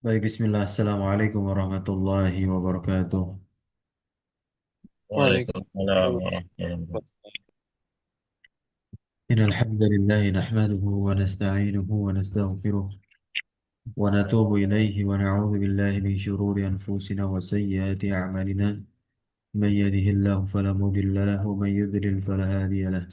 Baik, bismillah. Assalamualaikum warahmatullahi wabarakatuh. Waalaikumsalam Waalaikumsalam. warahmatullahi wabarakatuh. Innal hamdalillah nahmaduhu wa nasta'inuhu wa nastaghfiruh wa natubu ilayhi wa na'udzu billahi min shururi anfusina wa sayyiati a'malina. Man yahdihillahu fala mudilla lahu wa man yudlil fala hadiya lahu.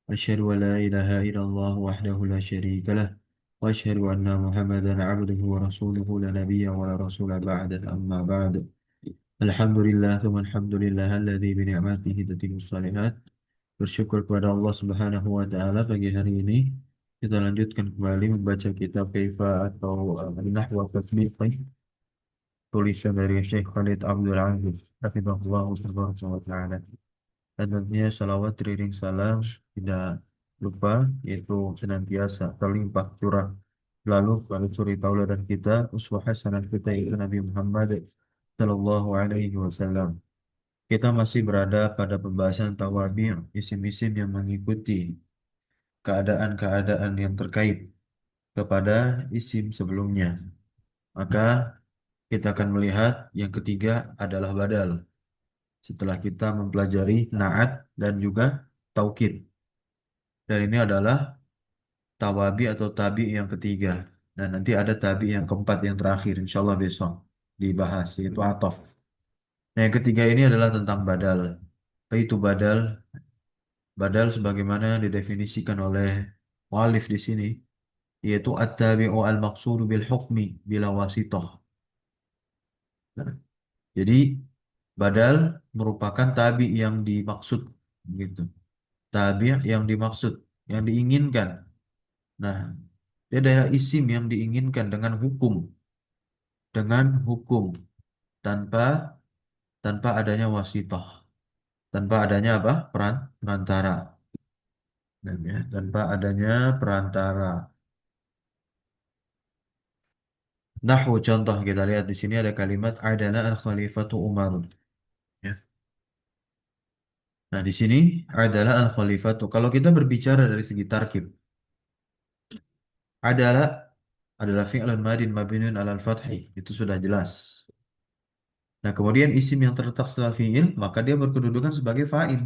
Asyhadu an la ilaha illallah wahdahu la syarika lah wa asyhadu anna Muhammadan 'abduhu wa rasuluhu la nabiyya wa la rasula ba'da. Amma ba'du. Alhamdulillah, thumma alhamdulillah alladzi bi ni'matihi tatimmus shalihat. Bersyukur kepada Allah Subhanahu wa taala pagi hari ini kita lanjutkan kembali membaca kitab Kaifa atau Nahwu wa Tatbiq, tulisan dari Syekh Khalid Abdul Aziz hafizahullah tabaraka wa taala. Dan tentunya salawat iring salam tidak lupa yaitu senantiasa terlimpah curah lalu suri tauladan kita uswah hasanah kita itu Nabi Muhammad sallallahu alaihi wasallam. Kita masih berada pada pembahasan tawabi', isim-isim yang mengikuti keadaan-keadaan yang terkait kepada isim sebelumnya. Maka kita akan melihat yang ketiga adalah badal. Setelah kita mempelajari na'at dan juga taukid. Dan ini adalah tawabi atau tabi yang ketiga. Dan nanti ada tabi yang keempat yang terakhir. Insya Allah besok dibahas, yaitu atof. Nah, yang ketiga ini adalah tentang badal. Apa itu badal? Badal sebagaimana didefinisikan oleh mu'alif di sini, yaitu at-tabi'u al-maqsudu bil hukmi bila wasitoh. Nah, jadi badal merupakan tabi yang dimaksud, gitu. Tabi yang dimaksud, yang diinginkan. Nah, dia adalah isim yang diinginkan dengan hukum tanpa tanpa adanya wasitoh, tanpa adanya apa? Perantara. Dan ya, tanpa adanya perantara. Nahwu contoh kita lihat di sini ada kalimat adalah al-khalifatu Umar. Ya. Nah, di sini adalah al-khalifatu. Kalau kita berbicara dari segi tarkib, adalah fi'lun madin mabniun 'alal fathi. Itu sudah jelas. Nah, kemudian isim yang terletak setelah fi'il, maka dia berkedudukan sebagai fa'il.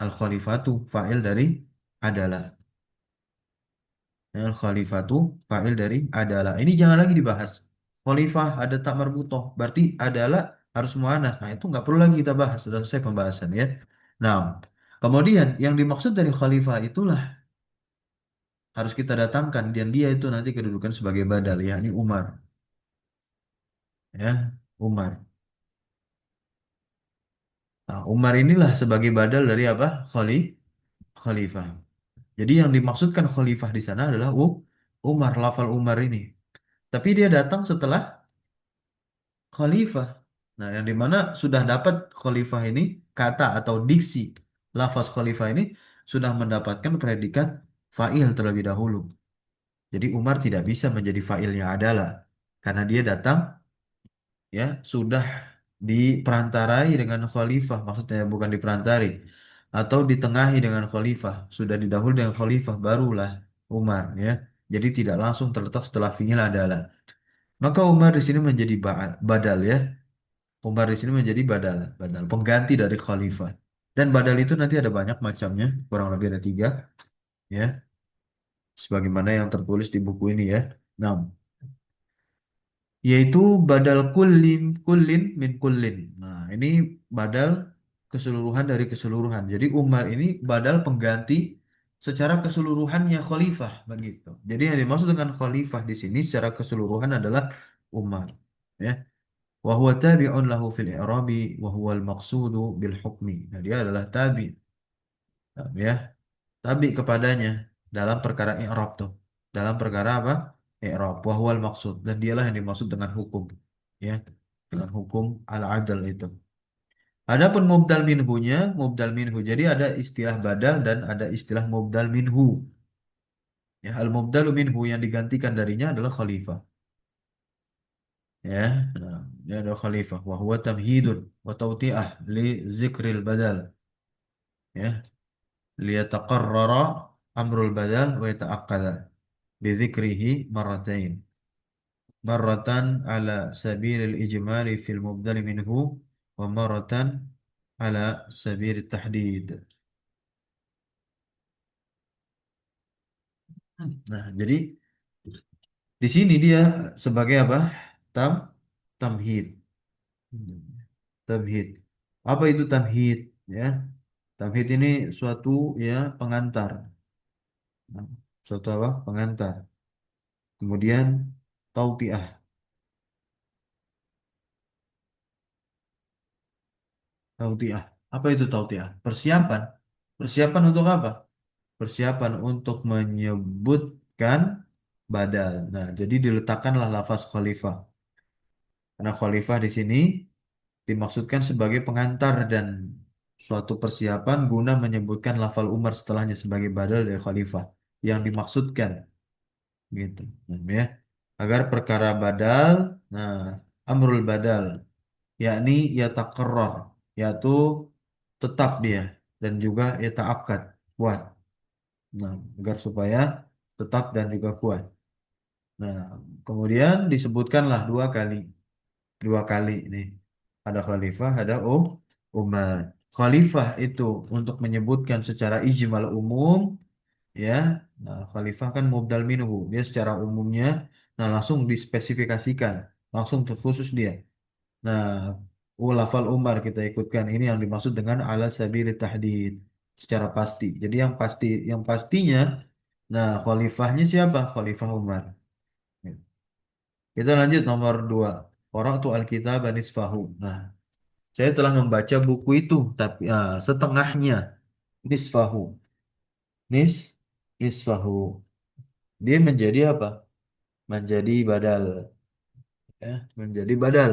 Al-khalifatu fa'il dari adalah. Al-khalifatu fa'il dari adalah. Ini jangan lagi dibahas. Khalifah ada tak marbutoh, berarti adalah harus muannas. Nah, itu nggak perlu lagi kita bahas. Sudah selesai pembahasan ya. Nah, kemudian yang dimaksud dari khalifah itulah harus kita datangkan dan dia itu nanti kedudukan sebagai badal yakni Umar, ya, Umar. Nah, Umar inilah sebagai badal dari apa? Khalifah. Jadi yang dimaksudkan khalifah di sana adalah Umar, lafal Umar ini. Tapi dia datang setelah khalifah. Nah, yang dimana sudah dapat khalifah ini kata atau diksi lafaz khalifah ini sudah mendapatkan predikat fa'il terlebih dahulu. Jadi Umar tidak bisa menjadi fa'ilnya adalah karena dia datang ya sudah diperantarai dengan khalifah, maksudnya bukan diperantari atau ditengahi dengan khalifah, sudah didahului dengan khalifah barulah Umar ya. Jadi tidak langsung terletak setelah fi'il adalah. Maka Umar di sini menjadi badal ya. Umar di sini menjadi badal pengganti dari khalifah. Dan badal itu nanti ada banyak macamnya, kurang lebih ada tiga ya, sebagaimana yang tertulis di buku ini ya. Nah, yaitu badal kullin min kullin. Nah, ini badal keseluruhan dari keseluruhan. Jadi Umar ini badal pengganti secara keseluruhannya khalifah begitu. Jadi yang dimaksud dengan khalifah di sini secara keseluruhan adalah Umar. Ya. Wa huwa tabi'un lahu fil i'rabi wa huwa al-maqsudu bil hukmi. Nah, dia adalah ya, tabi kepadanya dalam perkara i'rab tuh. Dalam perkara apa? I'rab. Wa huwal maksud dan dialah yang dimaksud dengan hukum. Ya, dengan hukum al-adl itu. Adapun mubdal minhu. Jadi ada istilah badal dan ada istilah mubdal minhu. Ya, al-mubdalu minhu yang digantikan darinya adalah khalifah. Ya, nah, ini adalah khalifah. Wa huwa tamhidun wa tawti'ah li zikril badal. Ya, liyataqarrara amrul badal wa yata'aqqada. Bidzikrihi marratain. marratan ala sabilil ijmali fil mubdal minhu wa marratan ala sabilit tahdid. Nah, jadi di sini dia sebagai apa? Tam tamhid. Tamhid. Apa itu tamhid? Ya, tamhid ini suatu ya pengantar. Nah, suatu apa? Pengantar. Kemudian tautiah. Tautiah. Apa itu tautiah? Persiapan. Persiapan untuk apa? Persiapan untuk menyebutkan badal. Nah, jadi diletakkanlah lafaz khalifah. Karena khalifah di sini dimaksudkan sebagai pengantar dan suatu persiapan guna menyebutkan lafal Umar setelahnya sebagai badal dari khalifah yang dimaksudkan gitu. Nah, ya. Agar perkara badal, nah amrul badal yakni yatakarrar yaitu tetap dia dan juga yataakkad kuat. Nah, agar supaya tetap dan juga kuat. Nah, kemudian disebutkanlah dua kali nih. Ada khalifah, ada umat. Khalifah itu untuk menyebutkan secara ijmal umum, ya. Nah, khalifah kan mubdal minhu. Dia secara umumnya, nah langsung dispesifikasikan, langsung terkhusus dia. Nah, lafal Umar kita ikutkan ini yang dimaksud dengan ala sabili tahdid secara pasti. Jadi yang pastinya, nah khalifahnya siapa? Khalifah Umar. Kita lanjut nomor dua. Qara'tu al-kitab nisfahu. Nah, saya telah membaca buku itu, tapi setengahnya. Nisfahu. Nis, nisfahu. Dia menjadi apa? Menjadi badal. Ya, menjadi badal.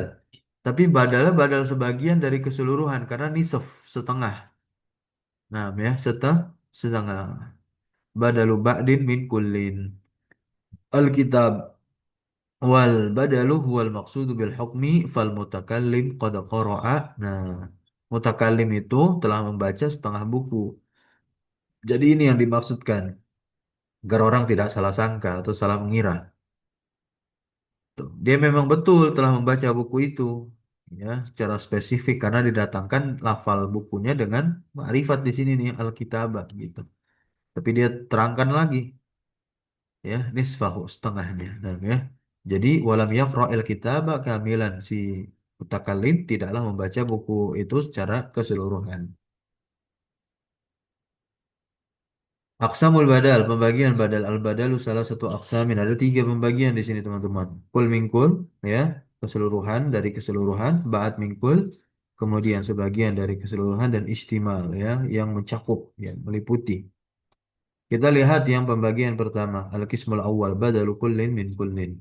Tapi badalnya badal sebagian dari keseluruhan karena nisf setengah. Nah, ya setengah. Badalu ba'din min kullin. Alkitab wal badalu huwal maqsudu bil hukmi fal mutakallim qad qara'a. Nah, mutakallim itu telah membaca setengah buku. Jadi ini yang dimaksudkan agar orang tidak salah sangka atau salah mengira. Tuh, dia memang betul telah membaca buku itu ya secara spesifik karena didatangkan lafal bukunya dengan ma'rifat di sini nih Alkitabah gitu. Tapi dia terangkan lagi ya nisfahu setengahnya. Nah, ya. Jadi walam yaqra'il kitabah kamilan si mutakallim tidaklah membaca buku itu secara keseluruhan. Aqsamul badal, pembagian badal. Al-badalu salah satu aqsamin. Ada tiga pembagian di sini teman-teman. Kul mingkul, ya, keseluruhan dari keseluruhan. Ba'at mingkul, kemudian sebagian dari keseluruhan dan istimal, ya, yang mencakup, ya, meliputi. Kita lihat yang pembagian pertama. Al-qismul awal, badalu kullin min kullin.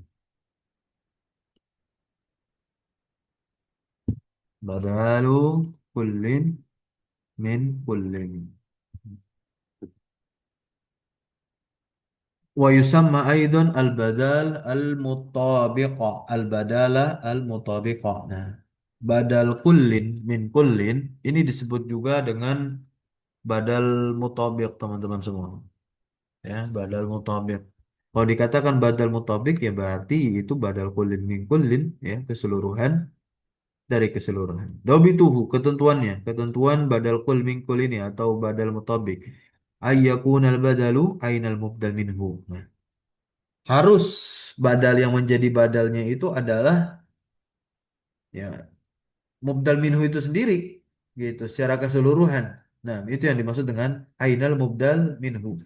Badalu kullin min kullin. Wa yusamma aidan al-badal al-mutabiqah. Al-badala al-mutabiqah. Nah, badal kullin min kullin ini disebut juga dengan badal mutabiq teman-teman semua. Ya, badal mutabiq. Kalau dikatakan badal mutabiq ya berarti itu badal kullin min kullin ya keseluruhan dari keseluruhan. Dobituhu ketentuannya, ketentuan badal kull min kull ini atau badal mutabiq. Ayyakunal badalu ainal mubdal minhu. Nah, harus badal yang menjadi badalnya itu adalah ya mubdal minhu itu sendiri gitu secara keseluruhan. Nah, itu yang dimaksud dengan ainal mubdal minhu.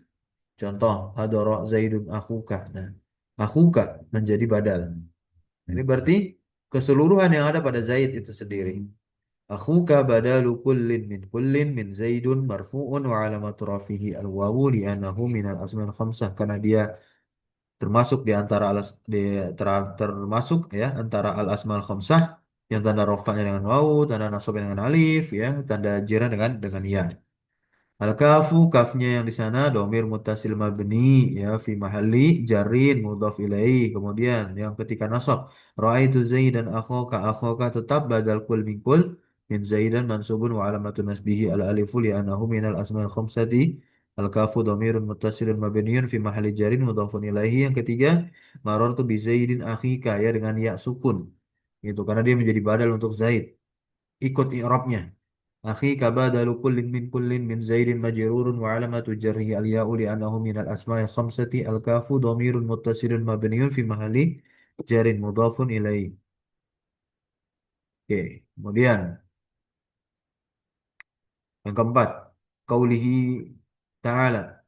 Contoh, hadara Zaidun akhuka. Nah, akhuka menjadi badal. Ini berarti keseluruhan yang ada pada Zaid itu sendiri. Akhuka badalu kullin min Zaidun marfu'un wa alamatu rafihi al-wawu li'annahu minal asmal khamsah karena dia termasuk di antara termasuk ya antara al asmal khamsah yang tanda rofanya dengan wawu, tanda nasabnya dengan alif, ya, tanda jarnya dengan ya. Al kafu kafnya yang di sana domir mutasil mabni ya fi mahalli jarin mudhaf ilaih. Kemudian yang ketika nasab raaitu Zaidan akhoka tetap badal kul min kul min Zaidan mansubun wa alamatun nasbihi al alifu li annahu minal asmal khamsati Al-kafu dhamirun muttasilun mabniun fi mahalli jarin mudhafun ilaihi. Yang ketiga, marartu bi Zaidin akhika ya dengan ya sukun. Gitu karena dia menjadi badal untuk Zaid. Ikut i'rabnya. Akhika badalu kullin min Zaidin majrurun wa alamatu jarrihi al-ya'u li'annahu min al-asma'il khamsati al-kafu dhamirun muttasilun mabniun fi mahalli jarin mudhafun ilaihi. Oke, kemudian yang keempat, qaulihi ta'ala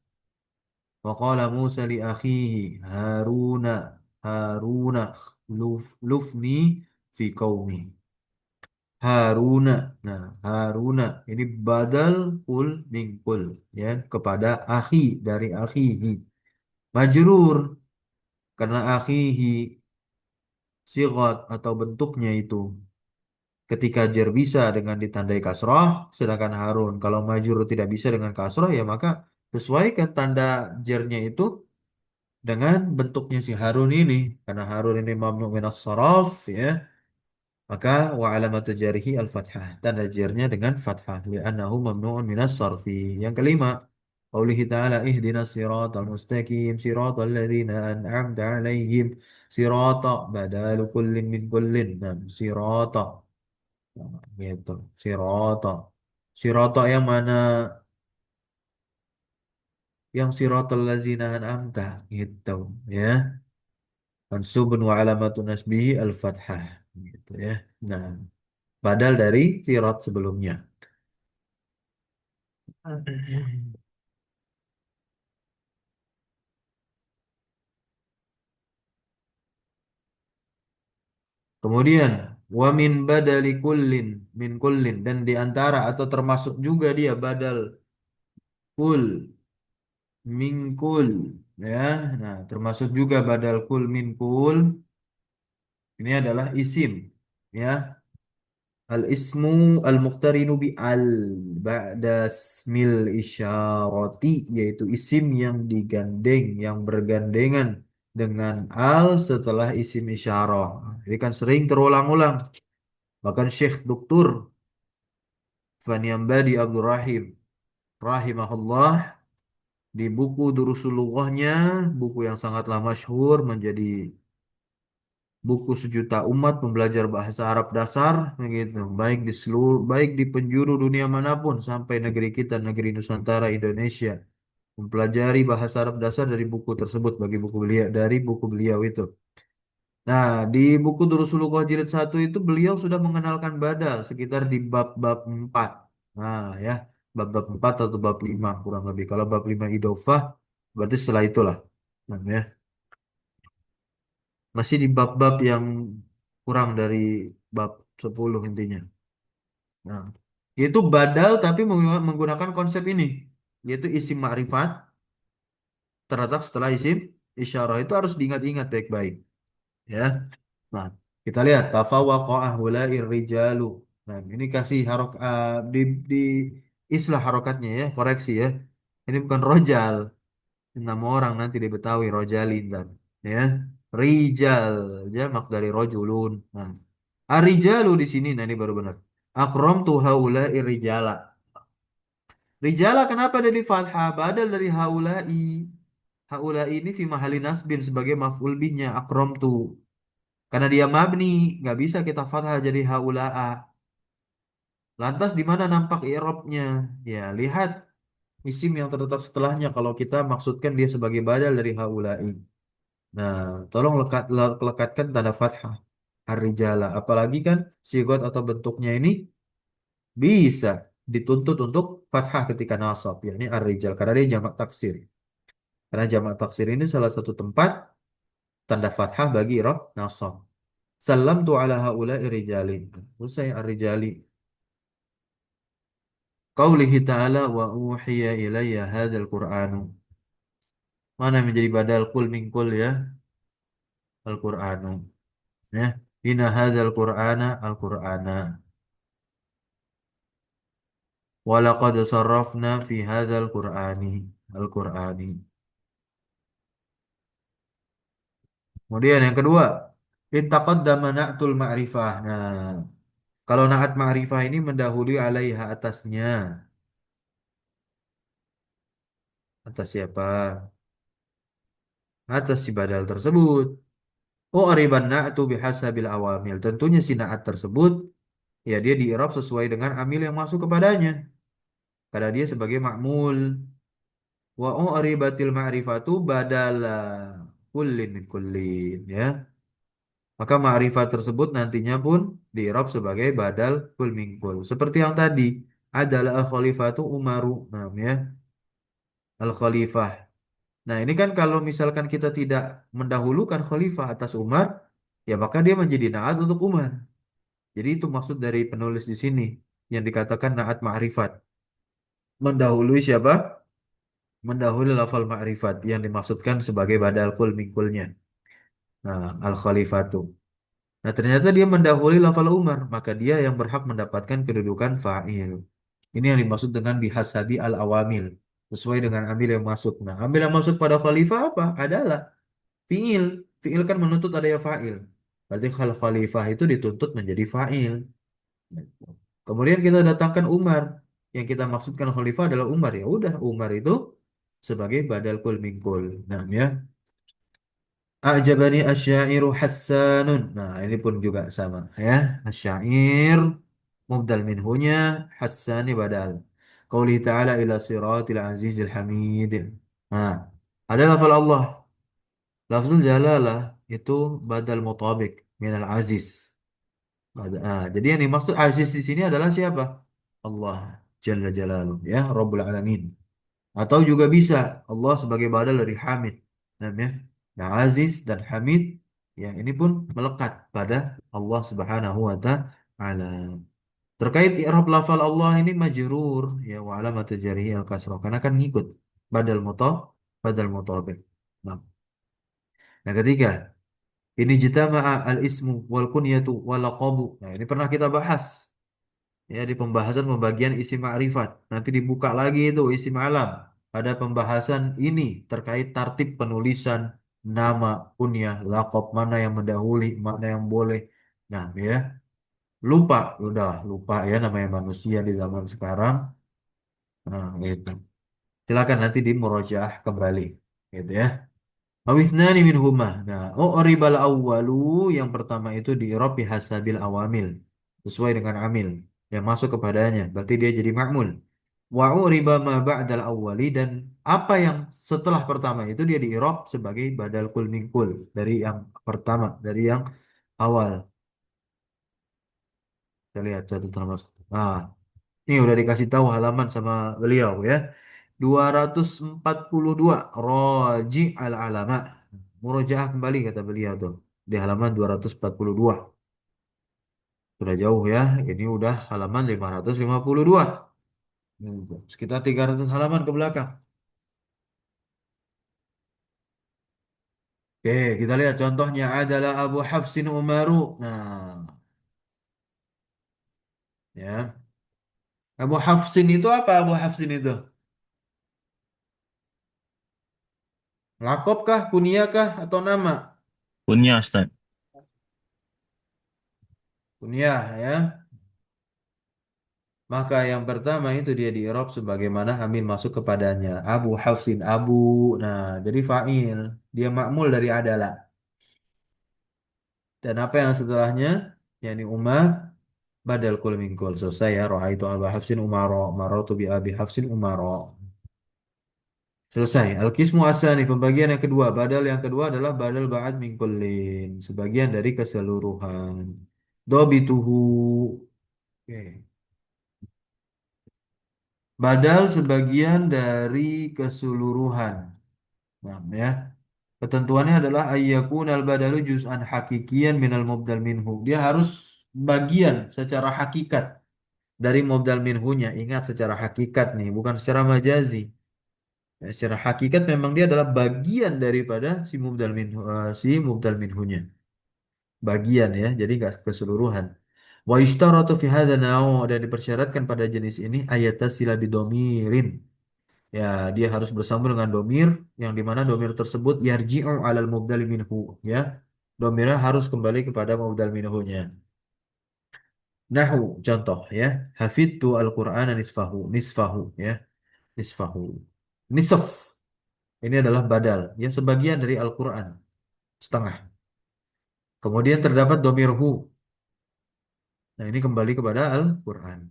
wa qala Musa li akhihi Haruna lufni fi qaumi. Haruna. Nah, Haruna ini badal kul min kul ya kepada akhi dari akhihi. Majrur karena akhihi sigat atau bentuknya itu ketika jar bisa dengan ditandai kasroh, sedangkan Harun kalau majrur tidak bisa dengan kasroh ya maka sesuaikan tanda jarnya itu dengan bentuknya si Harun ini karena Harun ini mamnu minas saraf ya maka wa alamatu jarihi al-fathah tanda jarnya dengan fathah li'annahu mamnu'un minas sarfi. Yang kelima qaulihi ta'ala ihdinas siratal mustaqim siratal ladzina an'amta 'alaihim sirata badalu kullin min kullin. Nah, sirata. Nah, gitu sirata. Sirata yang mana? Yang siratal ladzina an'amta gitu ya. Mansubun wa alamatun nasbihi al-fathah gitu ya. Nah, badal dari sirat sebelumnya. Kemudian wa min badali kullin min kullin dan di antara atau termasuk juga dia badal kul min kul ya. Nah, termasuk juga badal kul min kul ini adalah isim ya. Al ismu al muqtarinu bi al ba'da smil isyarati yaitu isim yang digandeng yang bergandengan dengan al setelah isim isyarah. Ini kan sering terulang-ulang. Bahkan Syekh Dr. Faniambadi Abdurrahim rahimahullah di buku Durusul Lughahnya, buku yang sangatlah masyhur menjadi buku sejuta umat pembelajar bahasa Arab dasar begitu baik di seluruh baik di penjuru dunia manapun sampai negeri kita negeri Nusantara Indonesia mempelajari bahasa Arab dasar dari buku tersebut bagi buku beliau dari buku beliau itu. Nah, di buku Durusul Lughah jilid 1 itu beliau sudah mengenalkan badal sekitar di bab-bab 4. Nah, ya, bab-bab 4 atau bab 5 kurang lebih. Kalau bab 5 idofah berarti setelah itulah. Nah, ya. Masih di bab-bab yang kurang dari bab 10 intinya. Nah, yaitu badal tapi menggunakan konsep ini, yaitu isim ma'rifat terletak setelah isim isyarah itu harus diingat-ingat baik-baik, ya. Nah, kita lihat tafawwaqa'a hulair rijalu. Nah, ini kasih di islah harokatnya ya, koreksi ya. Ini bukan rojal, nama orang nanti di Betawi rojalin dan ya. Rijal jamak dari rojulun. Nah, arijalu di sini nah ini baru benar. Akramtu haula'i rijala. Rijala kenapa dari fathah? Badal dari haula'i. Haula'i ini fi mahali nasbin sebagai maf'ul bihnya akramtu. Karena dia mabni, nggak bisa kita fathah jadi haula'a. Lantas di mana nampak i'rabnya? Ya, lihat isim yang terletak setelahnya kalau kita maksudkan dia sebagai badal dari haula'i. Nah, tolong lekatkan tanda fathah. Ar-rijala. Apalagi kan sigot atau bentuknya ini bisa dituntut untuk fathah ketika nasab, yakni ar-rijal karena dia jamak taksir. Karena jamak taksir ini salah satu tempat tanda fathah bagi i'rab nasab. Salam tu ala haula'i rijalin. Usai ar-rijali. Qaulihi ta'ala wa uhiya ilayya hadzal Qur'anu. Mana yang menjadi badal kul min kul ya? Al-Qur'anu. Ya. Inna hadzal Qur'ana al-Qur'ana. Wa laqad sarrafna fi hadzal Qur'ani. Al-Qur'ani. Kemudian yang kedua, in taqaddama na'tul ma'rifah. Nah, kalau na'at ma'rifah ini mendahului alaiha atasnya. Atas siapa? Atas si badal tersebut. Oh, riban na'tu bihasabil awamil. Tentunya si na'at tersebut, ya dia diirab sesuai dengan amil yang masuk kepadanya. Pada dia sebagai ma'mul. Wa ribatil ma'rifatu badala kullin min kullin. Ya. Maka ma'rifat tersebut nantinya pun diirab sebagai badal kul min kul. Seperti yang tadi. Adalah al-khalifatu Umaru. Nah, ya. Al-khalifah. Nah, ini kan kalau misalkan kita tidak mendahulukan khalifah atas Umar, ya maka dia menjadi naat untuk Umar. Jadi itu maksud dari penulis di sini yang dikatakan naat ma'rifat. Mendahului siapa? Mendahului lafal ma'rifat yang dimaksudkan sebagai badal kul mingkulnya. Nah, al-khalifatu. Nah, ternyata dia mendahului lafal Umar, maka dia yang berhak mendapatkan kedudukan fa'il. Ini yang dimaksud dengan bihasabi al-awamil. Sesuai dengan amil yang masuk. Nah, amil yang masuk pada khalifah apa? Adalah fi'il. Fi'il kan menuntut adanya fa'il. Berarti kalau khalifah itu dituntut menjadi fa'il. Kemudian kita datangkan Umar. Yang kita maksudkan khalifah adalah Umar. Ya udah, Umar itu sebagai badal kul min kul. Nah, ya. A'jabani asyairu Hassanun. Nah, ini pun juga sama ya. Asyair mubdal minhunya Hassani badal. Qauli ta'ala ila siratil azizil hamid. Nah, ada lafal Allah. Lafzul jalalah itu badal mutabik minal aziz. Jadi yang dimaksud aziz di sini adalah siapa? Allah Jalla Jalaluh ya, Rabbul Alamin. Atau juga bisa Allah sebagai badal dari Hamid. Namanya. Nah, Aziz dan Hamid ya ini pun melekat pada Allah Subhanahu wa taala. Terkait i'rab lafal Allah ini majrur ya wa alamat jarihi al kasrah karena kan ngikut badal muthabik. Nah, yang ketiga, ini jitama'a al ismu wal kunyatu wal laqabu. Nah, ini pernah kita bahas ya di pembahasan pembagian isi ma'rifat. Nanti dibuka lagi itu isi alam. Ada pembahasan ini terkait tertib penulisan nama, kunyah, laqab, mana yang mendahului, mana yang boleh. Nah, ya, lupa, udah lupa ya namanya manusia di zaman sekarang. Nah, gitu. Silakan nanti di murojaah kembali, gitu ya. Awisnani minhuma. Nah, ribal awwalu yang pertama itu di i'rab bihasabil awamil sesuai dengan amil yang masuk kepadanya. Berarti dia jadi ma'mul. Wa uriba ma ba'dal awwali dan apa yang setelah pertama itu dia di i'rab sebagai badal kul min kul dari yang pertama, dari yang awal. Kita lihat catatan nomor satu. Nah, ini udah dikasih tahu halaman sama beliau ya. 242 Roji al-alama. Murojaah kembali kata beliau tuh di halaman 242. Sudah jauh ya. Ini udah halaman 552. Sekitar 300 halaman ke belakang. Oke, kita lihat contohnya adalah Abu Hafsin Umaru. Nah, ya. Abu Hafsin itu apa Abu Hafsin itu? Lakop kah, kunyah kah, atau nama? Punya Ustaz. Kunyah ya. Maka yang pertama itu dia di i'rab sebagaimana Amin masuk kepadanya. Abu Hafsin Abu. Nah, jadi fa'il. Dia makmul dari adalah. Dan apa yang setelahnya? Yani Umar badal kul min kul. Selesai ya. Ra'aitu Abu Hafsin Umaro. Maratu bi Abi Hafsin Umaro. Selesai. Al-Qismu Asani. Pembagian yang kedua. Badal yang kedua adalah badal ba'ad min kullin. Sebagian dari keseluruhan. Dobituhu. Oke. Badal sebagian dari keseluruhan. Nah, ya. Ketentuannya adalah ayyakun al-badalu juz'an hakikian minal mubdal minhu. Dia harus bagian secara hakikat dari mubdal minhunya. Ingat secara hakikat nih, bukan secara majazi. Ya, secara hakikat memang dia adalah bagian daripada si mubdal minhunya. Bagian ya, jadi nggak keseluruhan. Wa yushtaratu fi hadza dan dipersyaratkan pada jenis ini ayat silabidomirin. Ya, dia harus bersambung dengan domir yang dimana domir tersebut yarji'u alal mubdal minhu. Ya, domirnya harus kembali kepada mubdal minhunya. Nahu, contoh ya. Hafidtu al-Qur'ana nisfahu. Nisfahu ya. Nisfahu. Nisf. Ini adalah badal, yang sebagian dari Al-Quran, setengah. Kemudian terdapat domir hu. Nah, ini kembali kepada Al-Quran.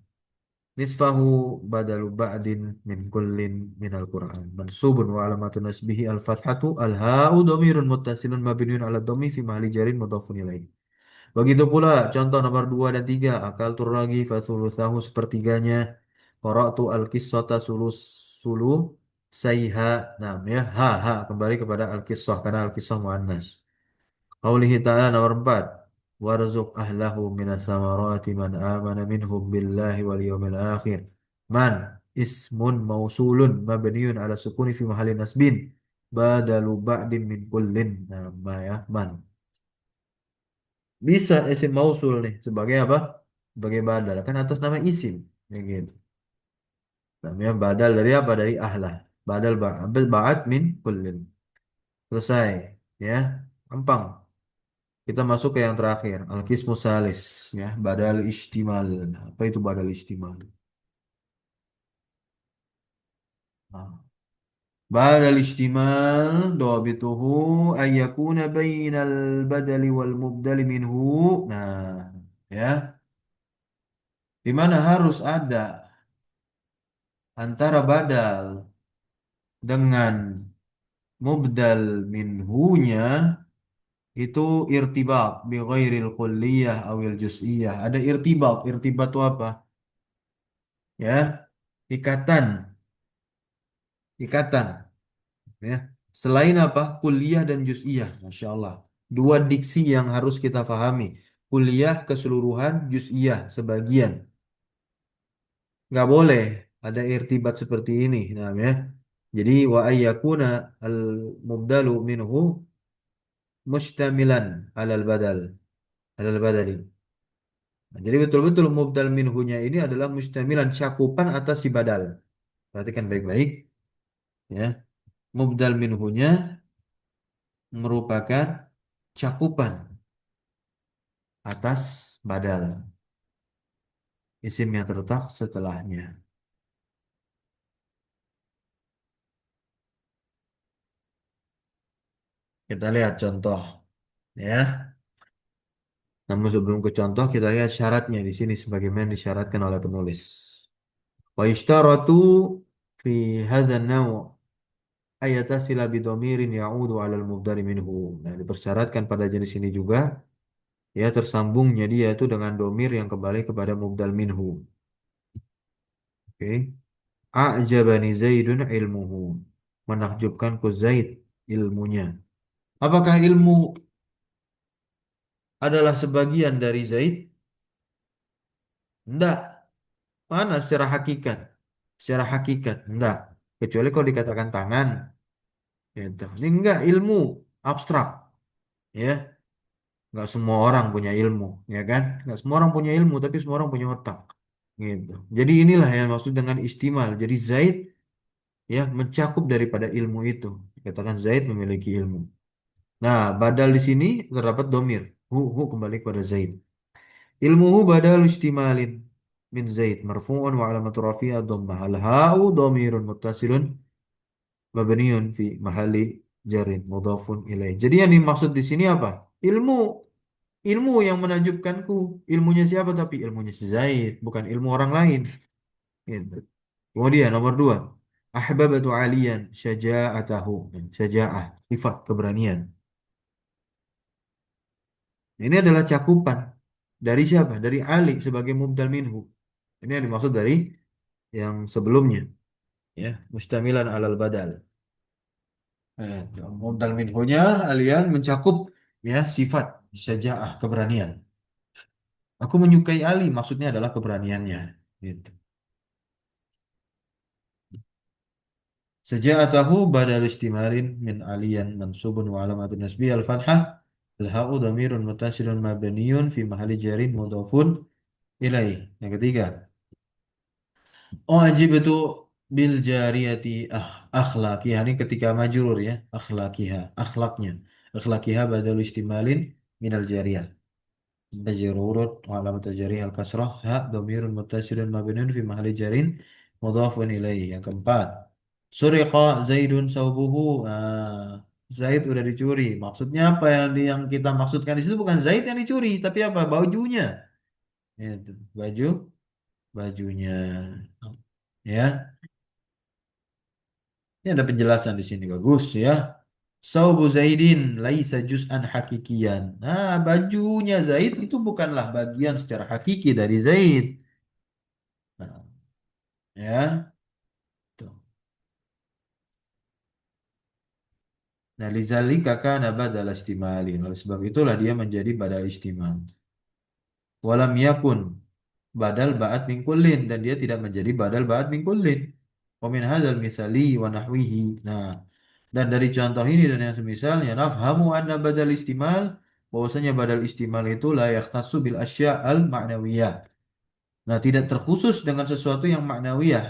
Nisfahu badalu ba'din min kullin min Al-Quran. Mansubun wa alamatun nasbihi al-fathatu al-ha'u domirun muttasilun mabniun ala domi fi mahali jarin mudhafun ilaih. Begitu pula contoh nomor 2 dan 3. Akal turragi fathuluthahu sepertiganya. Qara'tu al-qissata sulu sayha. Nah, ya, ha kembali kepada al-qissah karena al-qissah muannas. Qaulihi ta'ala nomor 4. Warzuq ahlahu minas samarati man amana minhum billahi wal yawmil akhir. Man ismun mausulun mabniun ala sukuni fi mahalli nasbin. Badalu ba'din min kullin. Nama ya, man. Bisa isim mausul nih sebagai apa? Sebagai badal kan atas nama isim. Ya gitu. Namanya badal dari apa? Dari ahlah. Badal ba'at min kullin. Selesai. Ya. Gampang. Kita masuk ke yang terakhir. Al-Qismu Salis. Ya. Badal istimal. Apa itu badal istimal? Nah. Badal istimal. Dobituhu. Ayyakuna bainal badali wal mubdali minhu. Nah. Ya. Di mana harus ada antara badal dengan mubdal minhunya itu irtibat bi ghairil kulliyah awil juz'iyah. Ada irtibat. Irtibat itu apa? Ya, ikatan, ikatan. Ya. Selain apa? Kulliyah dan juz'iyah. Masya Allah. Dua diksi yang harus kita pahami. Kulliyah keseluruhan, juz'iyah sebagian. Nggak boleh ada irtibat seperti ini. Nah, ya. Jadi wa ayyakuna al mubdalu minhu mustamilan alal badal. Alal badali. Nah, jadi betul-betul mubdal minhunya ini adalah mustamilan cakupan atas si badal. Perhatikan baik-baik ya. Mubdal minhunya merupakan cakupan atas badal. Isim yang terletak setelahnya. Kita lihat contoh ya. Namun sebelum ke contoh kita lihat syaratnya di sini sebagaimana disyaratkan oleh penulis. Wa yushtaratu fi hadzal naw' ayatasila bidomirin ya'udu 'alal mubdal minhu. Nah, dipersyaratkan pada jenis ini juga ya tersambungnya dia itu dengan domir yang kembali kepada mubdal minhu. Oke. A'jabani Zaidun ilmuhu. Menakjubkanku Zaid ilmunya. Apakah ilmu adalah sebagian dari Zaid? Enggak. Mana secara hakikat? Secara hakikat enggak. Kecuali kalau dikatakan tangan. Gitu. Ini enggak ilmu abstrak. Ya. Enggak semua orang punya ilmu. Ya kan? Enggak semua orang punya ilmu. Tapi semua orang punya otak. Gitu. Jadi inilah yang maksud dengan istimal. Jadi Zaid ya mencakup daripada ilmu itu. Katakan Zaid memiliki ilmu. Nah, badal di sini terdapat domir. Hu kembali kepada Zaid. Ilmuhu badal istimalin min Zaid. Marfu'un wa alamatu rafi'a dhammah. Al-ha'u dhamirun muttasilun mabniun fi mahali jarin mudhafun ilaih. Jadi yang dimaksud di sini apa? Ilmu. Ilmu yang menajubkanku. Ilmunya siapa tapi? Ilmunya si Zaid. Bukan ilmu orang lain. Gitu. Kemudian nomor 2. Ahbabatu aliyan syaja'atahu. Syaja'ah. Sifat keberanian. Ini adalah cakupan dari siapa? Dari Ali sebagai mubdal minhu. Ini yang dimaksud dari yang sebelumnya, ya, mustamilan alal badal. Mubdal minhunya alian mencakup ya sifat syaja'ah keberanian. Aku menyukai Ali, maksudnya adalah keberaniannya. Gitu. Syaja'atahu badal istimalin min aliyan mansubun wa alamatun nasbi al-fathah al-ha'u dhamirun mutasilun mabniyun fi mahali jarin mudhafun ilaih. Yang ketiga, oh ajib itu bil jariyati akhlakiha ini ketika majrur ya akhlakiha akhlaknya akhlakiha badal istimalin minal jariyah majrurut wa alamat jariyah al kasrah ha dhamirun muttasilun mabniun fi mahalli jarin mudhafun ilaihi. Yang keempat, Suriqa Zaidun saubuhu. Zaid udah dicuri. Maksudnya apa yang kita maksudkan di situ bukan Zaid yang dicuri, tapi apa? Bajunya. Itu, bajunya. Ya, ini ada penjelasan di sini bagus ya. Saubu Zaidin laisa juz'an hakikian. Nah, bajunya Zaid itu bukanlah bagian secara hakiki dari Zaid. Nah, ya. Tuh. Nah, lizalika kana badal istimalin. Oleh sebab itulah dia menjadi badal istimal. Walam yakun badal ba'at min kullin dan dia tidak menjadi badal ba'at min kullin. Wa min hadzal mithali wa nahwihi. Nah, dan dari contoh ini dan yang semisalnya nafhamu anna badal istimal bahwasanya badal istimal itu la yakhtassu bil asya' al ma'nawiyah. Nah, tidak terkhusus dengan sesuatu yang maknawiyah.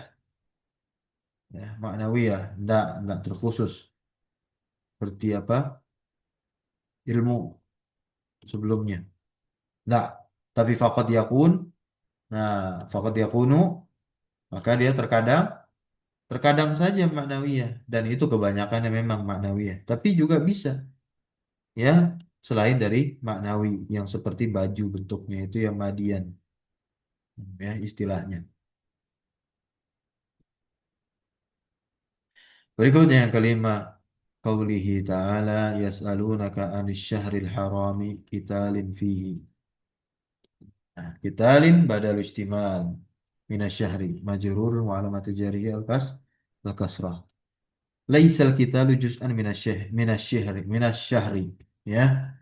Ya, maknawiyah, enggak terkhusus. Seperti apa? Ilmu sebelumnya. Enggak. Tapi faqad yakun. Nah, faqad yakunu maka dia terkadang terkadang saja maknawiyah dan itu kebanyakannya memang maknawiyah. Tapi juga bisa ya selain dari maknawi yang seperti baju bentuknya itu yang madian ya istilahnya. Berikutnya yang kelima, qaulihi ta'ala yas'alunaka 'anil syahril harami qitalin fihi. Nah, qitalin badal istimal minasyahri majrur wa alamatu jariyah al-kasrah. Laisal qitalu juz'an minasyahri ya.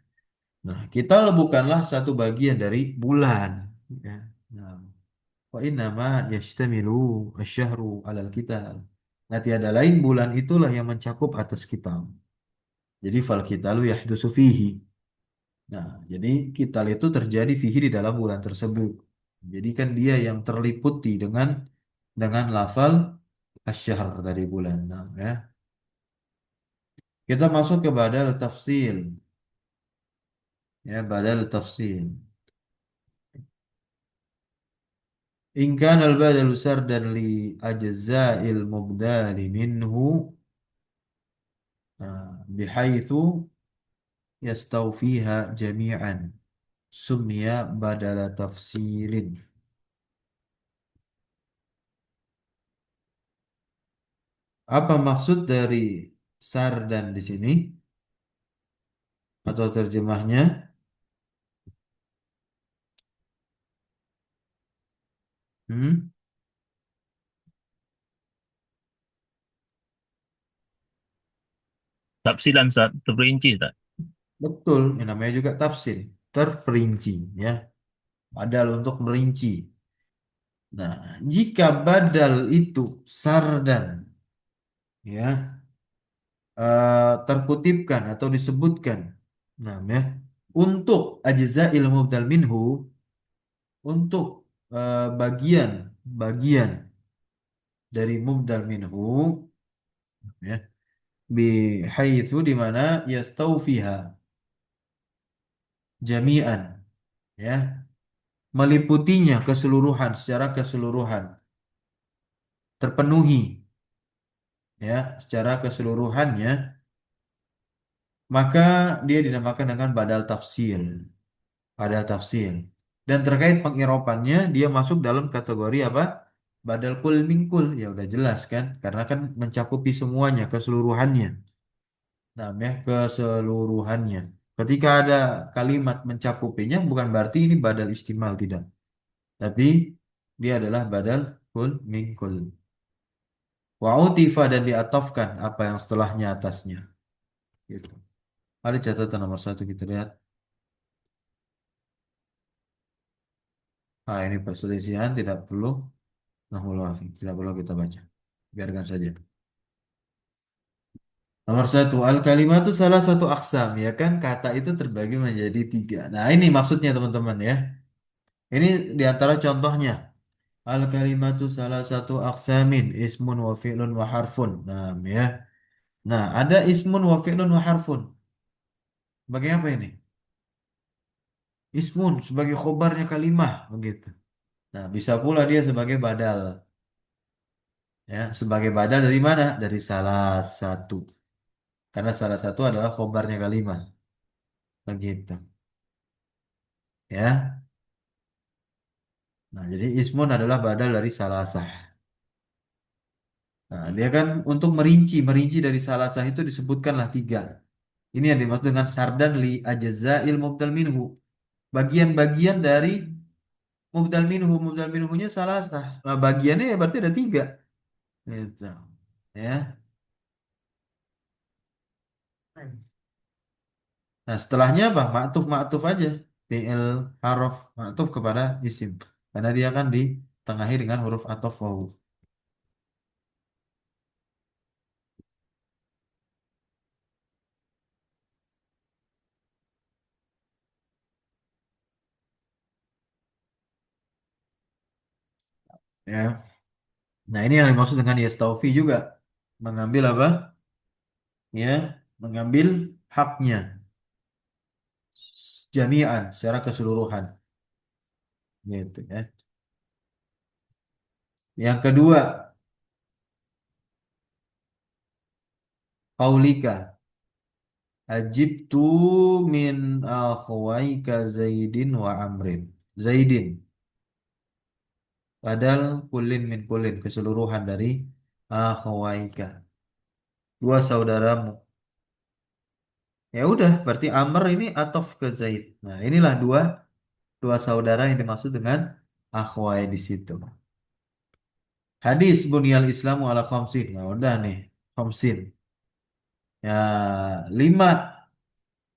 Nah, qital bukanlah satu bagian dari bulan ya. Nah, wa innama yashtamilu asyahru 'alal qital. Nah, tiada lain bulan itulah yang mencakup atas qital. Jadi fal qitalu yahdusu fihi. Nah, jadi qital itu terjadi fihi di dalam bulan tersebut. Jadi kan dia yang terliputi dengan lafal asyahr dari bulan. Nah, ya. Kita masuk ke badal tafsil. Ya, badal tafsil. In kana al-badalu sardan li ajza'il mubdali minhu bihaitsu yastawfiha jami'an summiya badala tafsilin. Apa maksud dari sardan di sini atau terjemahnya? Hmm? Tafsilan Ustaz, terperinci Ustaz. Betul, yang namanya juga tafsir, terperinci ya. Badal untuk merinci. Nah, jika badal itu sardan ya terkutipkan atau disebutkan nah ya untuk ajza'il mubdal minhu untuk bagian dari mubdal minhu ya bihaitsu di mana yastaufiha jami'an ya meliputinya keseluruhan secara keseluruhan terpenuhi ya secara keseluruhannya maka dia dinamakan dengan badal tafsir. Badal tafsir. Dan terkait pengiropannya, dia masuk dalam kategori apa? Badal kul mingkul. Ya udah jelas kan? Karena kan mencakupi semuanya, keseluruhannya. Nah, ya, keseluruhannya. Ketika ada kalimat mencakupinya, bukan berarti ini badal istimal, tidak. Tapi dia adalah badal kul mingkul. Wa'utifa dan diatofkan apa yang setelahnya atasnya. Gitu. Ada catatan nomor satu kita lihat. Ini perselisihan tidak perlu. Nahul wafik. Tidak perlu kita baca. Biarkan saja. Nomor satu, al-kalimat itu salah satu aksam, ya kan? Kata itu terbagi menjadi tiga. Nah, ini maksudnya teman-teman ya. Ini diantara contohnya. Al-kalimat itu salah satu aksamin, ismun wa fi'lun wa harfun. Nah, ya. Nah, ada ismun wa fi'lun wa harfun. Sebagai apa ini? Ismun sebagai khobarnya kalimah, begitu. Nah, bisa pula dia sebagai badal. Ya, sebagai badal dari mana? Dari salah satu. Karena salah satu adalah khobarnya kalimah. Begitu. Ya. Nah, jadi ismun adalah badal dari salasah. Nah, dia kan untuk merinci dari salasah itu disebutkanlah tiga. Ini yang dimaksud dengan sardan li ajzail mubdal minhu. Bagian-bagian dari mubdal minhu, mubdal minhunya salasah. Nah, bagiannya ya berarti ada tiga. Gitu. Ya. Nah, setelahnya apa? Ma'tuf aja. Fi'il harof ma'tuf kepada isim. Karena dia kan ditengahi dengan huruf ataf wawu. Ya. Nah, ini yang dimaksud dengan yastaufi juga. Mengambil apa? Ya, mengambil haknya. Jami'an, secara keseluruhan. Gitu ya. Yang kedua, qaulika. Ajibtu min akhwaika Zaidin wa Amrin. Zaidin. Padahal kulin min kulin. Keseluruhan dari akhwaika. Dua saudaramu. Ya udah, berarti Amr ini atof ke Zaid. Nah, inilah dua saudara yang dimaksud dengan akhwai di situ. Hadis bunyal Islamu ala khamsin. Nah, udah nih, khamsin. Ya, lima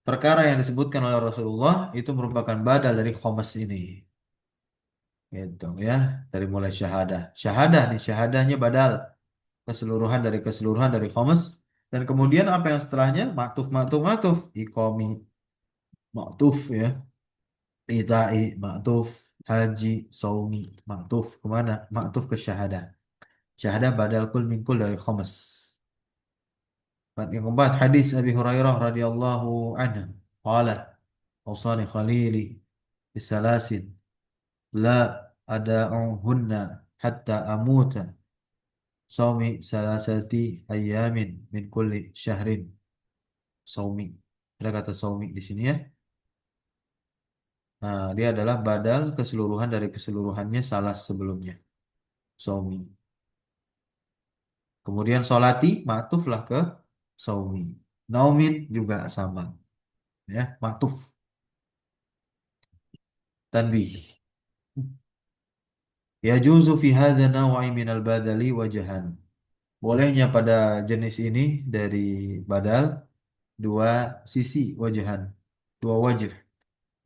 perkara yang disebutkan oleh Rasulullah itu merupakan badal dari khomas ini. Gitu ya, dari mulai syahadah. Syahadah nih, syahadahnya badal. Keseluruhan dari khomas. Dan kemudian apa yang setelahnya? Maktuf. Ikomi, maktuf ya. Itai, maktuf. Haji, saumi, maktuf. Kemana? Maktuf ke syahadah. Syahadah badal kul min kul dari khomas. Yang keempat, hadis Abi Hurairah radhiyallahu anhu. Qala, awsani khalili bisalasin la ada'uhunna hatta amuta. Saumi salasati ayamin min kulli syahrin. Saumi. Ada kata saumi di sini ya. Nah, dia adalah badal keseluruhan dari keseluruhannya salah sebelumnya. Saumi. Kemudian solati, ma'tuflah ke saumi. Naumin juga sama. Ya, ma'tuf. Tanbih. Yajuzu fi hadza naw'i minal badali wajahan. Bolehnya pada jenis ini dari badal dua sisi wajahan, dua wajah.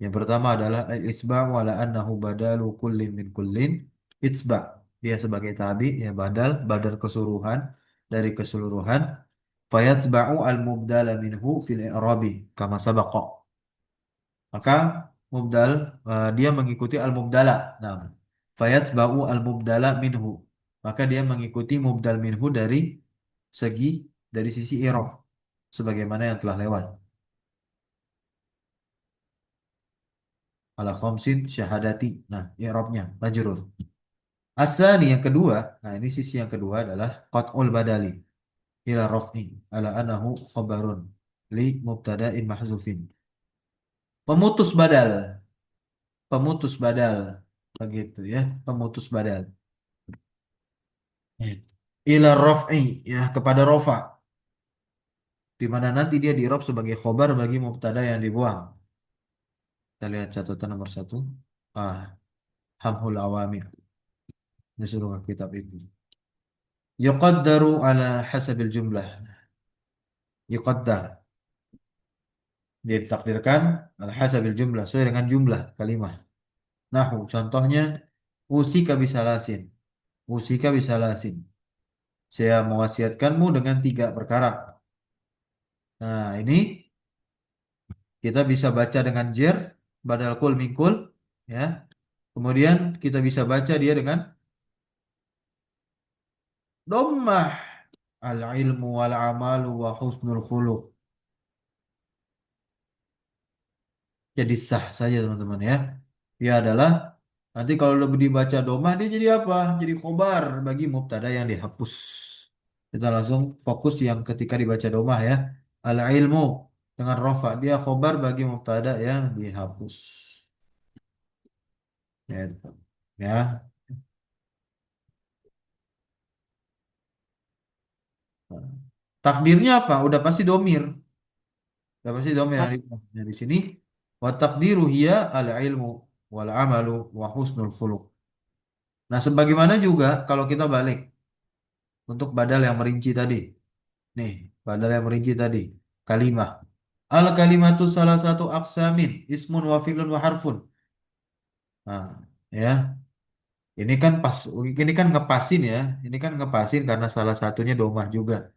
Yang pertama adalah al-itsba' ala annahu badalu kullin min kullin. Itsba' dia sebagai tabi ya badal keseluruhan dari keseluruhan. Fayatba'u al-mubdala minhu fil i'rabi kama sabaqa. Maka mubdal dia mengikuti al-mubdala. Nah, fayatba'u al-mubdala minhu. Maka dia mengikuti mubdal minhu segi dari sisi i'rab sebagaimana yang telah lewat. Ala khamsin syahadati. Nah, i'rabnya majrur. Asani yang kedua, nah ini sisi yang kedua adalah qat'ul badali ila raf'i ala anahu khabarun li mubtada'in mahzufin. Pemutus badal, pemutus badal begitu ya, pemutus badal. Ya. Ila raf'i ya kepada rofa di mana nanti dia di sebagai khobar bagi mubtada yang dibuang. Kita lihat catatan nomor satu. Ah, Hamhul Awamir. Disuruh ke kitab itu. Yuqaddaru ala hasabil jumlah. Yuqaddar. Dia ditakdirkan ala hasabil jumlah. Sesuai dengan jumlah kalimah. Nahu. Contohnya. Usika bisalasin. Usika bisalasin. Saya mewasiatkanmu dengan tiga perkara. Nah, ini kita bisa baca dengan jer. Badal kul mingkul. Ya. Kemudian kita bisa baca dia dengan dhammah. Al-ilmu wal-amalu wa husnul khuluq. Jadi sah saja teman-teman ya. Dia adalah Nanti kalau lebih dibaca domah dia jadi apa? Jadi khobar bagi mubtada yang dihapus. Kita langsung fokus yang ketika dibaca domah ya. Al ilmu dengan rofa dia khobar bagi mubtada yang dihapus. Gitu. Ya. Takdirnya apa? Udah pasti domir. Udah pasti domir yang di sini. Wa takdiru hiya al ilmu wal amalu wa husnul khuluq. Nah, sebagaimana juga kalau kita balik untuk badal yang merinci tadi. Nih, badal yang merinci tadi. Kalimah. Al kalimatu salah satu aksamin. Ismun wa fi'lun wa harfun. Nah, ya. Ini kan ngepasin ya. Ini kan ngepasin karena salah satunya domah juga.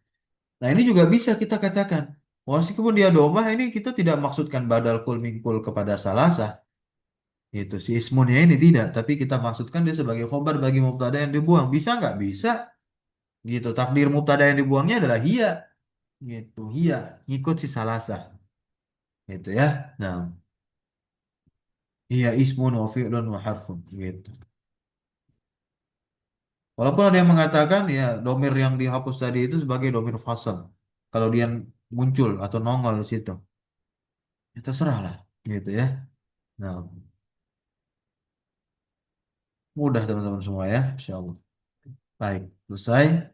Nah, ini juga bisa kita katakan. Meskipun dia domah, ini kita tidak maksudkan badal kul mingkul kepada salasah. Itu si ismunnya ini tidak. Tapi kita maksudkan dia sebagai khobar bagi mubtada yang dibuang. Bisa nggak? Bisa. Gitu. Takdir mubtada yang dibuangnya adalah hiya. Gitu. Hiya. Ngikut si salasah. Gitu ya. Nah, hiya ismun wa fi'lun wa harfun. Gitu. Walaupun ada yang mengatakan ya domir yang dihapus tadi itu sebagai domir fasal. Kalau dia muncul atau nongol di situ. Ya terserah lah. Gitu ya. Nah, mudah teman-teman semua ya. Insya Allah. Baik. Selesai.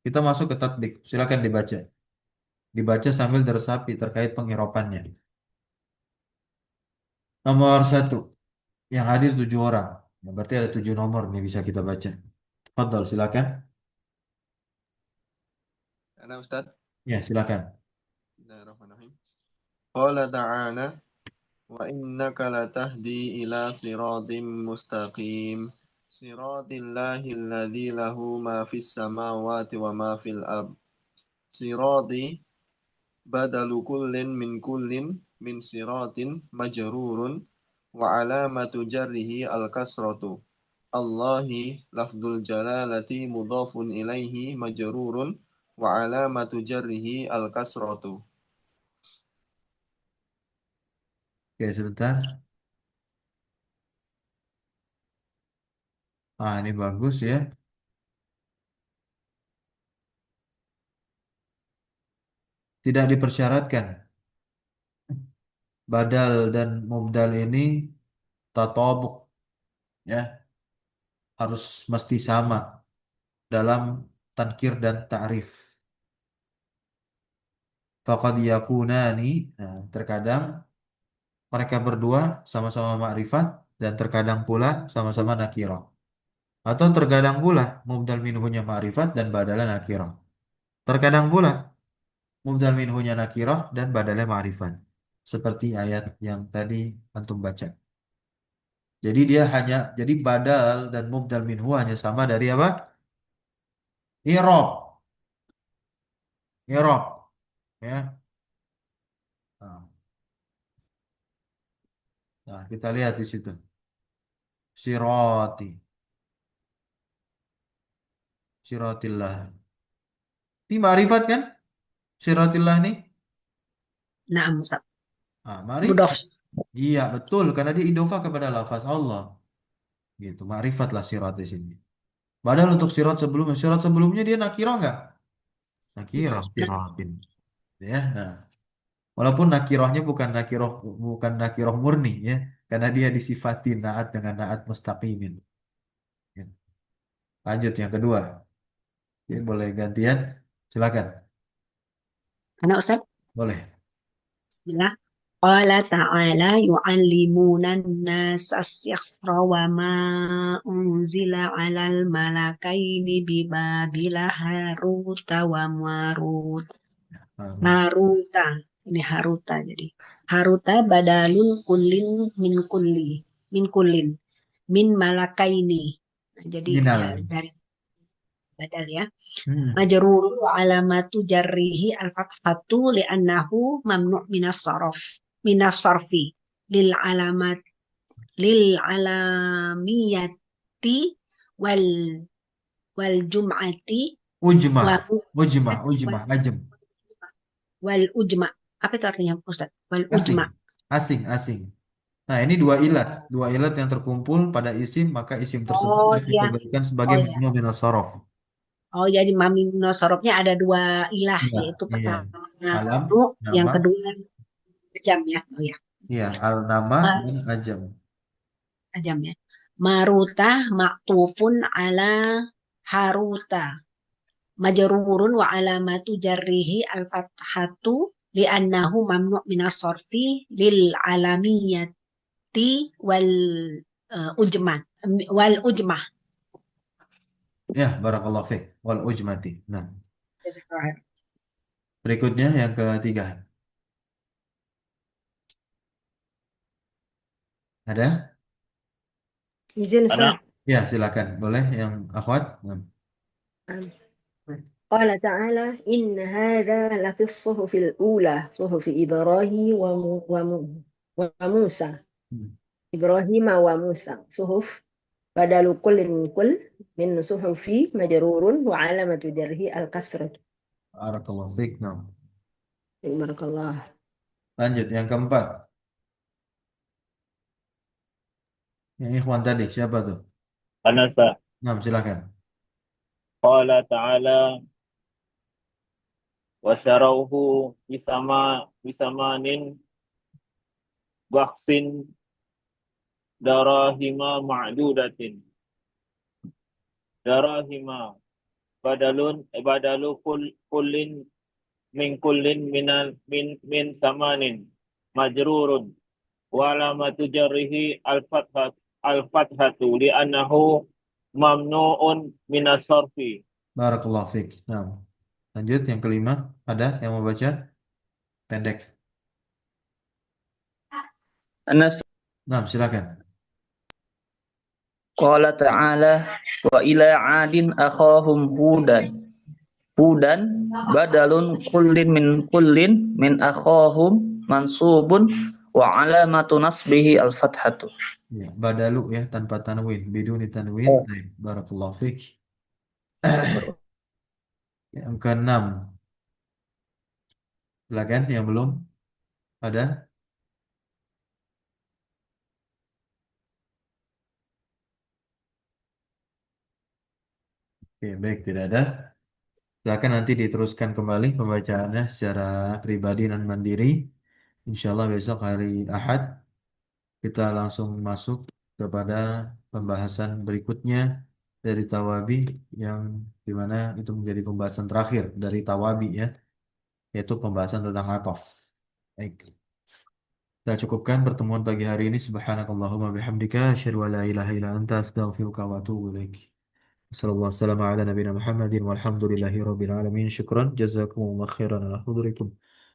Kita masuk ke tatbik. Silakan dibaca. Dibaca sambil diresapi terkait pengiropannya. Nomor satu. Yang hadir 7 orang. Ya, berarti ada 7 nomor nih bisa kita baca. Fadal, silakan. Ana Ustaz. Ya, silakan. Bismillahirrahmanirrahim. Qala ta'ala wa innaka latahdi ila siratim mustaqim. Siratillahi alladzi lahu ma fis samawati wa ma fil ard. Sirati badalu kullin min siratin majrurun wa alamatu jarrihi al-kasratu. Allahi lafdul jalalati mudhafun ilaihi majrurun wa alamatu jarrihi al-kasratu. Oke, sebentar. Ah, ini bagus ya. Tidak dipersyaratkan. Badal dan mubdal ini tatabuk ya, harus mesti sama dalam tankir dan ta'rif. Faqad yakunani, nah, terkadang mereka berdua sama-sama ma'rifat dan terkadang pula sama-sama nakirah. Atau terkadang pula mubdal minhunya ma'rifat dan badalnya nakirah. Terkadang pula mubdal minhunya nakirah dan badalnya ma'rifat. Seperti ayat yang tadi antum baca. Jadi badal dan mubdal minhu hanya sama dari apa? I'rab. I'rab. Ya. Nah, nah, kita lihat di situ. Sirati. Siratillah. Ini ma'rifat kan? Siratillah nih. Naam Ustaz. Ah, Mudhaf. ma'rifat. Iya, betul. Karena dia idofah kepada lafaz Allah. Gitu. Ma'rifatlah sirat di sini. Padahal untuk sirat sebelumnya dia nakirah nggak? Nakirah, siratin. Ya. Nah, walaupun nakirahnya bukan nakirah murni ya, karena dia disifati naat dengan naat mustaqimin. Ya. Lanjut yang kedua. Oke, boleh gantian? Silakan. Anak Ustaz. Boleh. Bismillah. Qala ta'ala yu'allimunan nas as-sihra wa ma unzila 'alal malakaini bi Babila Haruta wa Marut. Maruta. Ini Haruta jadi. Haruta badalun kullin min kulli. Min kullin. Min malakaini. Nah, jadi ya, Minal. dari badal ya. Hmm. Majrur wa alamatu jarrihi al-fathatu li'annahu mamnu' minas sarfi lil alamat lil alamiyati wal wal jum'ati Ujma. wa Ujma. Ajem. wal ujma. Apa itu artinya Ustaz? Wal ujma. Asing. Asing. Nah, ini dua ilat yang terkumpul pada isim, maka isim tersebut Oh, dia. dikategorikan sebagai Oh ya. mamnu minas shorof. Oh, jadi mamnu sorofnya ada dua ilah, Iya, yaitu iya. pertama Alam, mamnu, yang nama, kedua ajam ya. Oh ya. iya, al nama Ma- dan ajam. Ajam ya. Maruta maktufun ala haruta. Majrurun wa alamatu jarrihi al-fathatu li'annahu mamnu' minas sorfi lil alamiyati ujmah wal ujmah. Ya, barakallahu fiik. Wal ujmati. Nah, Jazakallah. berikutnya yang ketiga. Ada? Izin Ada. Ustaz. Ya, silakan. Boleh yang akhwat? Nah. قال تعالى إن هذا لفي الصحف الأولى صحف إبراهيم وموسى Hmm. إبراهيم وموسى صحف بدل كل من كل من صحف مجرور وعلامة جره الكسرة. Barakallahu fiik. Nah. بارك الله. Lanjut yang keempat. Yang ikhwan tadi siapa tuh? Ana Ustaz. Nah, silakan. Qala ta'ala wa syarauhu bisamanin baksin darahima ma'dudatin. Darahima badalu kullin kullin min samanin majrurun wa alamatu jarrihi al-fathatu li'annahu mamnu'un minas sarfi. Barakallahu fiik. Nah, lanjut yang kelima. Ada yang mau baca? Pendek. Anas Nah, silakan. qala ta'ala wa ila 'adin akhahum hudan badalun kullin min akhahum mansubun wa alamatu nasbihi al-fathatu. Ya, badalu ya tanpa tanwin, biduni tanwin. Oh. Baik, barakallahu fiik. Yang keenam. Silakan yang belum ada. Oke, baik, tidak ada. Silakan nanti diteruskan kembali pembacaannya secara pribadi dan mandiri. Insya Allah besok hari Ahad kita langsung masuk kepada pembahasan berikutnya dari Tawabi yang dimana itu menjadi pembahasan terakhir dari Tawabi ya, yaitu pembahasan tentang ataf. Baik. Kita cukupkan pertemuan pagi hari ini. Subhanakallahumma bihamdika asyhadu an la ilaha illa anta astaghfiruka wa atubu ilaik. Sallallahu alaihi wasallam ala nabiyina Muhammadin walhamdulillahi rabbil alamin. Syukran jazakumullah khairan ala hudurikum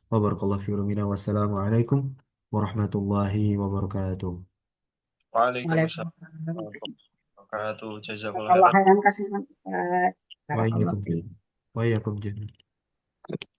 wa barakallahu fi ulumina wassalamu alaikum warahmatullahi wabarakatuh. Waalaikumsalam Waalaikumsalam. warahmatullahi wabarakatuh. Jazakallah Allah khairan. khairan kasih Ustaz. Wa Barakallahu iyyakum fiik. jami'an. Wa iyyakum jami'an.